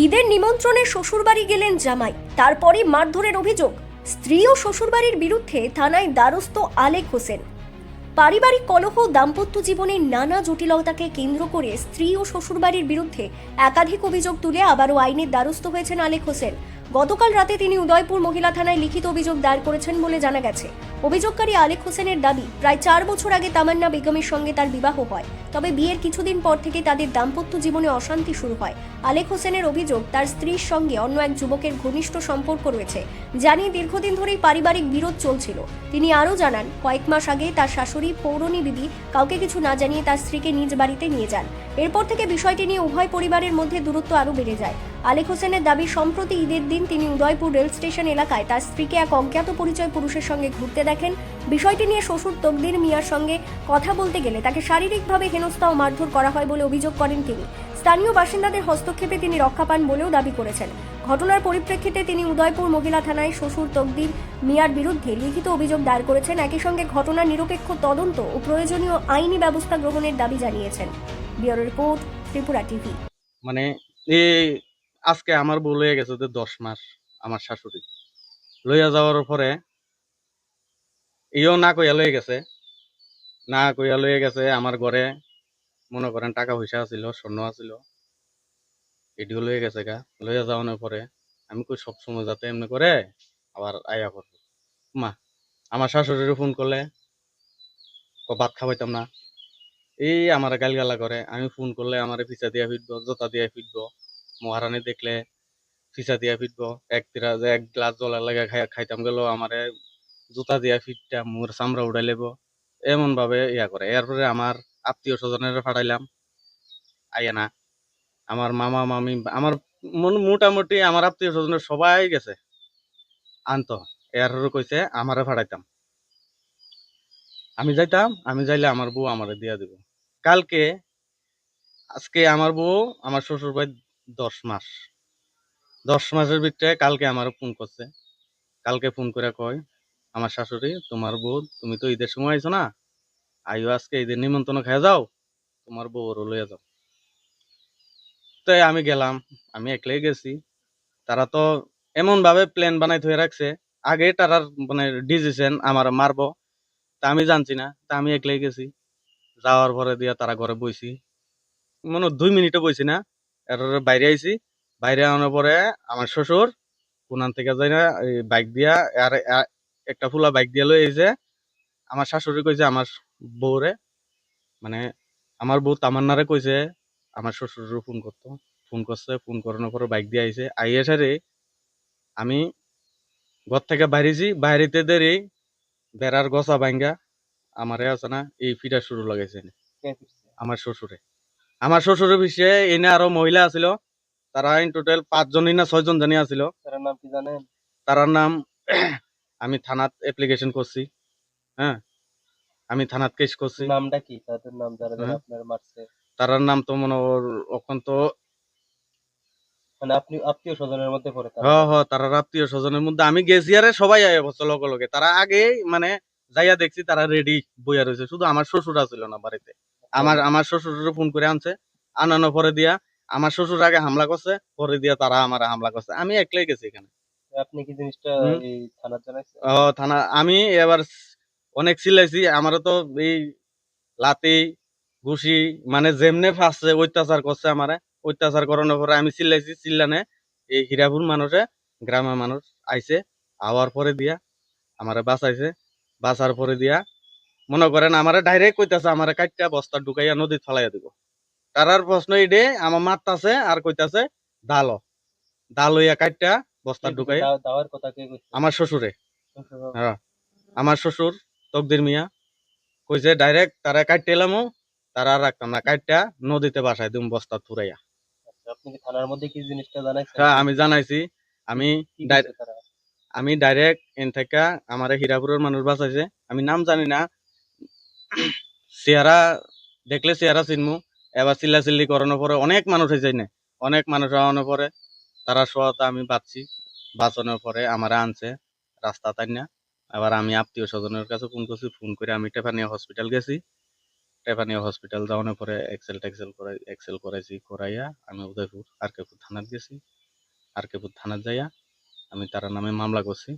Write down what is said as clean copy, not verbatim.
ঈদের নিমন্ত্রণে শ্বশুরবাড়ি গেলেন জামাই, তারপরে মারধরের অভিযোগ। স্ত্রী ও শ্বশুরবাড়ির বিরুদ্ধে থানায় দ্বারস্থ আলেক হোসেন। পারিবারিক কলহ, দাম্পত্য জীবনের নানা জটিলতাকে কেন্দ্র করে স্ত্রী ও শ্বশুরবাড়ির বিরুদ্ধে একাধিক অভিযোগ তুলে আবারও আইনের দ্বারস্থ হয়েছেন আলেক হোসেন। গতকাল রাতে তিনি উদয়পুর মহিলা থানায় লিখিত অভিযোগ দায়ের করেছেন বলে জানা গেছে। অভিযোগকারী আলেক হোসেনের দাবি, প্রায় 4 বছর আগে তামান্না বেগমের সঙ্গে তার বিবাহ হয়। তবে বিয়ের কিছুদিন পর থেকে তাদের দাম্পত্য জীবনে অশান্তি শুরু হয়। আলেক হোসেনের অভিযোগ, তার স্ত্রীর সঙ্গে অন্য এক যুবকের ঘনিষ্ঠ সম্পর্ক রয়েছে, জানিয়ে দীর্ঘদিন ধরেই পারিবারিক বিরোধ চলছিল। তিনি আরও জানান, কয়েক মাস আগে তার শাশুড়ি পৌরনী বিবি কাউকে কিছু না জানিয়ে তার স্ত্রীকে নিজ বাড়িতে নিয়ে যান। এরপর থেকে বিষয়টি নিয়ে উভয় পরিবারের মধ্যে দূরত্ব আরও বেড়ে যায়। আলেক হোসেনের দাবি, সম্প্রতি ঈদের দিন তিনি উদয়পুর রেল স্টেশন এলাকায় তার স্ত্রীকে এক অজ্ঞাত পরিচয় পুরুষের সঙ্গে ঘুরতে দেখেন। বিষয়টি নিয়ে শ্বশুর তকদির মিয়ার সঙ্গে কথা বলতে গেলে তাকে শারীরিকভাবে হেনস্থা ও মারধর করা হয় বলে অভিযোগ করেন তিনি। স্থানীয় বাসিন্দাদের হস্তক্ষেপে তিনি রক্ষা পান বলেও দাবি করেছেন। ঘটনার পরিপ্রেক্ষিতে তিনি উদয়পুর মহিলা থানায় শ্বশুর তকদির মিয়ার বিরুদ্ধে লিখিত অভিযোগ দায়ের করেছেন। একই সঙ্গে ঘটনার নিরপেক্ষ তদন্ত ও প্রয়োজনীয় আইনি ব্যবস্থা গ্রহণের দাবি জানিয়েছেন। Bureau report, Tripura TV. মানে এই আজকে আমার বউ লইয়া গেছে যে 10 মাস আমার শাশুড়ি লইয়া যাওয়ার পরে ইও না কইয়া লইয়া গেছে, আমার ঘরে মনে করেন টাকা পয়সা আছিল, স্বর্ণ আছিল, এটিও লইয়া গেছে গা। লইয়া যাওয়ানোর পরে আমি কই সবসময় যাতে এমনি করে আবার আয়া করবো। মা আমার শাশুড়ির ফোন করলে ভাত খাওয়াইতাম না, এই আমার গালগালা করে। আমি ফোন করলে আমার পিছা দিয়া ফিরবো, জোতা দিয়া ফিরবো, মহারানী দেখলে ফিসা দিয়া ফিরবো। এক গ্লাস জলের লাগে খাইতাম গেল আমারে জুতা দিয়া ফিরটা মোর চামড়া উড়াই লেব, এমন ভাবে ইয়া করে। এরপরে আমার আত্মীয় স্বজনের ফাটাইলাম, আইয়া না। আমার মামা মামি আমার মোটামুটি আমার আত্মীয় স্বজনের সবাই গেছে আনতো। এরপরে কইছে আমারে ফাটাইতাম, আমি যাইতাম, আমি যাইলে আমার বউ আমারে দিয়া দিব। আজকে আমার বউ আমার শ্বশুর ভাই 10 মাস, 10 মাসের ভিতরে কালকে আমার ফোন করছে। কালকে ফোন করে কয়, আমার শাশুড়ি, তোমার বউ, তুমি তো ঈদের সময় আইছো না, আইও আজকে ঈদের নিমন্ত্রণ খেয়ে যাও, তোমার বউরও লইয়া যাও। তাই আমি গেলাম, আমি একলাই গেছি। তারা তো এমন ভাবে প্ল্যান বানাই থয়ে রাখছে, আগে তারার মানে ডিসিশন আমার মারবো, তা আমি জানছি না। তা আমি একলাই গেছি, যাওয়ার পরে দিয়া তারা ঘরে বইছি, মনে 2 মিনিটও বইছি না। এরপরে বাইরে আইছি, বাইরে আনার পরে আমার শ্বশুর কোনান থেকে যাই না বাইক দিয়া, আর একটা ফুলা বাইক দিয়া লই আইছে। আমার শাশুড়ি কইছে আমার বউরে, মানে আমার বউ তামান্নারে কইছে আমার শ্বশুরের ফোন করতো। ফোন করছে, ফোন করানোর পরে বাইক দিয়ে আইছে। আইয়া সারে আমি ঘর থেকে বাইরেছি, বাইরেতে দেরি বেড়ার গছা ভাঙ্গা আমারে আছে না এই ফিটা শুরু লাগাইছে আমার শ্বশুরে। আমার শ্বশুরের পিছিয়ে এনে আরো মহিলা আছিল, তারা ইন টোটাল 5 জনই না 6 জন জানি আছিল। তার নাম কি জানেন? তারার নাম আমি থানাত অ্যাপ্লিকেশন করছি। হ্যাঁ, আমি থানাত কেস করছি। নামটা কি তাদের নাম, যারা যারা হ্যাঁ, আপনার মারছে? তারার নাম তো মনে এখন তো মানে আপনি আত্মীয় স্বজনের মধ্যে পড়ে তারা? তারা আত্মীয় স্বজনের মধ্যে আমি গেছি, আরে সবাই আয়া বসছে লগে লগে। তারা আগে মানে যাইয়া দেখছি তারা রেডি বইয়া রয়েছে, শুধু আমার শ্বশুর ছিল না বাড়িতে। আমার শ্বশুরের ফোন করে আনছে, আনানোর পরে দিয়া আমার শ্বশুর আগে হামলা করছে, পরে দিয়া তারা আমার হামলা করছে। আমি একলাই গেছি এখানে। আপনি কি জিনিসটা হুম, এই থানা জানাইছেন? থানা আমি এবার অনেক চিল্লাইছি। আমারও তো এই লাতি ঘুষি মানে যেমনে ফাঁসছে অত্যাচার করছে আমারে। অত্যাচার করানোর পরে আমি চিল্লাইছি, চিল্লানে এই হীরাপুর মানুষে, গ্রামের মানুষ আইছে, আওয়ার পরে দিয়া আমারে বাঁচাইছে। বাঁচার পরে দিয়া মনে করেন আমারে ডাইরেক্ট কইতাছে আমারে কাটটা বস্তা ঢুকাইয়া নদীত ফালাইয়া দিব। তারার প্রশ্ন ইডে আমার মারতাছে আর কইতাছে ডাল ডাল হইয়া কাটটা বস্তা ঢুকাই। দাওয়ার কথা কে কইছে? আমার শ্বশুরে, শ্বশুর? হ্যাঁ আমার শ্বশুর তকদির মিয়া কইছে ডাইরেক্ট তারা কাটতে এলামো, তারা আর রাখতাম না, কাটটা নদীতে বাসায় দিম বস্তা থুরাইয়া। আচ্ছা, আপনি কি থানার মধ্যে কি জিনিসটা জানাইছেন? হ্যাঁ আমি জানাইছি। আমি কি কইছে তারা? আমি ডাইরেক্ট এন থেকে আমার হীরাপুরের মানুষ বাঁচাইছে। আমি নাম জানি না, চেহারা দেখলে চেহারা চিনমু। এবার চিল্লাচিল্লি করানোর পরে অনেক মানুষ হয়েছে না, অনেক মানুষ আওয়ানোর পরে তারা সহায়তা আমি বাঁচছি। বাঁচানোর পরে আমারা আনছে রাস্তা তাই না। এবার আমি আত্মীয় স্বজনের কাছে ফোন করছি, ফোন করে আমি টেপানিয়া হসপিটাল গেছি। টেপানিয়া হসপিটাল যাওয়ানোর পরে এক্সেল করাইছি, করাইয়া আমি উদয়পুর আরকেপুর থানাত গেছি। আরকেপুর থানাত যাইয়া আমি তার নামে মামলা করছি।